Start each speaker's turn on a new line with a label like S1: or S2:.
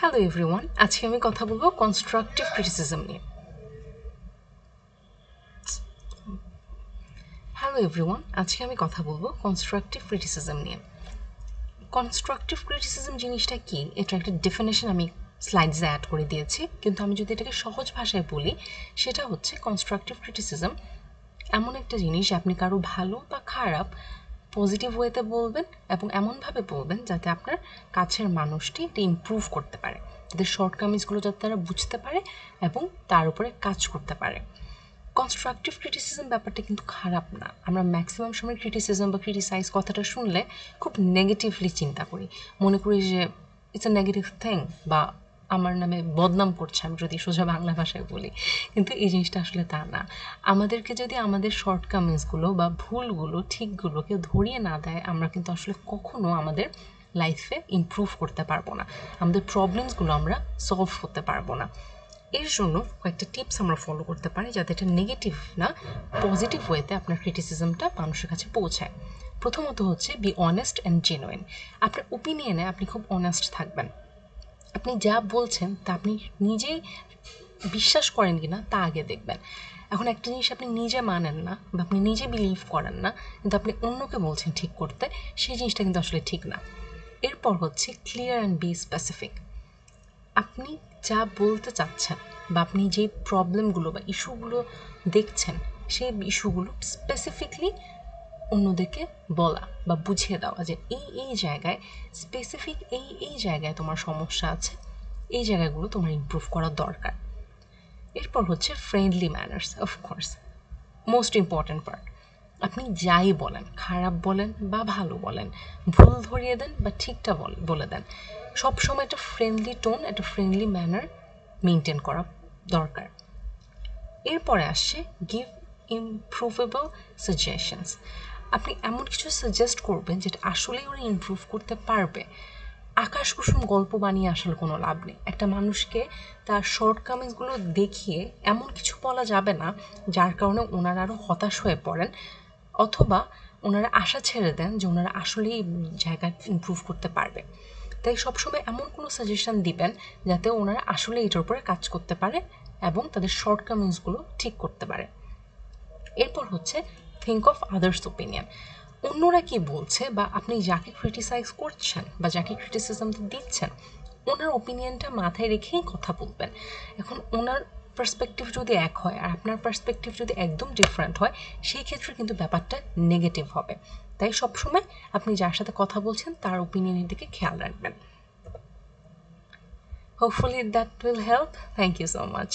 S1: Hello everyone, আজকে আমি কথা বলবো কনস্ট্রাকটিভ ক্রিটিসিজম নিয়ে। কনস্ট্রাকটিভ ক্রিটিসিজম জিনিসটা কি, এটা একটা ডেফিনেশন আমি স্লাইডসে অ্যাড করে দিয়েছি, কিন্তু আমি যদি এটাকে সহজ ভাষায় বলি সেটা হচ্ছে কনস্ট্রাকটিভ ক্রিটিসিজম এমন একটা জিনিস আপনি কারো ভালো বা খারাপ পজিটিভ ওয়েতে বলবেন এবং এমনভাবে বলবেন যাতে আপনার কাছের মানুষটি এটা ইমপ্রুভ করতে পারে, তাদের শর্টকামিংসগুলো যাতে তারা বুঝতে পারে এবং তার উপরে কাজ করতে পারে। কনস্ট্রাকটিভ ক্রিটিসিজম ব্যাপারটা কিন্তু খারাপ না। আমরা ম্যাক্সিমাম সময় ক্রিটিসিজম বা ক্রিটিসাইজ কথাটা শুনলে খুব নেগেটিভলি চিন্তা করি, মনে করি যে ইটস এ নেগেটিভ থিং বা আমার নামে বদনাম করছে, আমি যদি সোজা বাংলা ভাষায় বলি। কিন্তু এই জিনিসটা আসলে তা না। আমাদেরকে যদি আমাদের শর্টকামিংসগুলো বা ভুলগুলো ঠিকগুলো কেউ ধরিয়ে না দেয়, আমরা কিন্তু আসলে কখনো আমাদের লাইফে ইমপ্রুভ করতে পারবো না, আমাদের প্রবলেমসগুলো আমরা সলভ করতে পারবো না। এর জন্য কয়েকটা টিপস আমরা ফলো করতে পারি যাতে এটা নেগেটিভ না, পজিটিভ ওয়েতে আপনার ক্রিটিসিজমটা মানুষের কাছে পৌঁছায়। প্রথমত হচ্ছে বি অনেস্ট অ্যান্ড জেনুইন। আপনার ওপিনিয়নে আপনি খুব অনেস্ট থাকবেন। আপনি যা বলছেন তা আপনি নিজেই বিশ্বাস করেন কি না তা আগে দেখবেন। এখন একটা জিনিস আপনি নিজে মানেন না বা আপনি নিজে বিলিভ করেন না, কিন্তু আপনি অন্যকে বলছেন ঠিক করতে, সেই জিনিসটা কিন্তু আসলে ঠিক না। এরপর হচ্ছে ক্লিয়ার অ্যান্ড বি স্পেসিফিক। আপনি যা বলতে চাচ্ছেন বা আপনি যে প্রবলেমগুলো বা ইস্যুগুলো দেখছেন, সেই ইস্যুগুলো স্পেসিফিকলি অন্যদেরকে বলা বা বুঝিয়ে দেওয়া যে এই জায়গায় স্পেসিফিক এই জায়গায় তোমার সমস্যা আছে, এই জায়গাগুলো তোমার ইমপ্রুভ করা দরকার। এরপর হচ্ছে friendly manners, of course most important part. আপনি যাই বলেন, খারাপ বলেন বা ভালো বলেন, ভুল ধরিয়ে দেন বা ঠিকটা বলে দেন, সবসময় একটা ফ্রেন্ডলি টোন, একটা ফ্রেন্ডলি ম্যানার মেনটেন করা দরকার। এরপরে আসছে গিভ ইমপ্রুভেবল সাজেশনস। আপনি এমন কিছু সাজেস্ট করবেন যেটা আসলেই ওরা ইমপ্রুভ করতে পারবে। আকাশ কুসুম গল্প বানিয়ে আসলে কোনো লাভ নেই। একটা মানুষকে তার শর্টকামিংসগুলো দেখিয়ে এমন কিছু বলা যাবে না যার কারণে ওনারা আরও হতাশ হয়ে পড়েন, অথবা ওনারা আশা ছেড়ে দেন যে ওনারা আসলেই জায়গায় ইমপ্রুভ করতে পারবে। তাই সবসময় এমন কোনো সাজেশন দিবেন যাতে ওনারা আসলে এটার উপরে কাজ করতে পারে এবং তাদের শর্টকামিংসগুলো ঠিক করতে পারে। এরপর হচ্ছে থিঙ্ক অফ আদার্স ওপিনিয়ন। অন্যরা কি বলছে বা আপনি যাকে ক্রিটিসাইজ করছেন বা যাকে ক্রিটিসিজমটা দিচ্ছেন, ওনার ওপিনিয়নটা মাথায় রেখেই কথা বলবেন। এখন ওনার পার্সপেক্টিভ যদি এক হয় আর আপনার পার্সপেক্টিভ যদি একদম ডিফারেন্ট হয়, সেই ক্ষেত্রে কিন্তু ব্যাপারটা নেগেটিভ হবে। তাই সবসময় আপনি যার সাথে কথা বলছেন তার ওপিনিয়নের দিকে খেয়াল রাখবেন। Hopefully that will help. Thank you so much.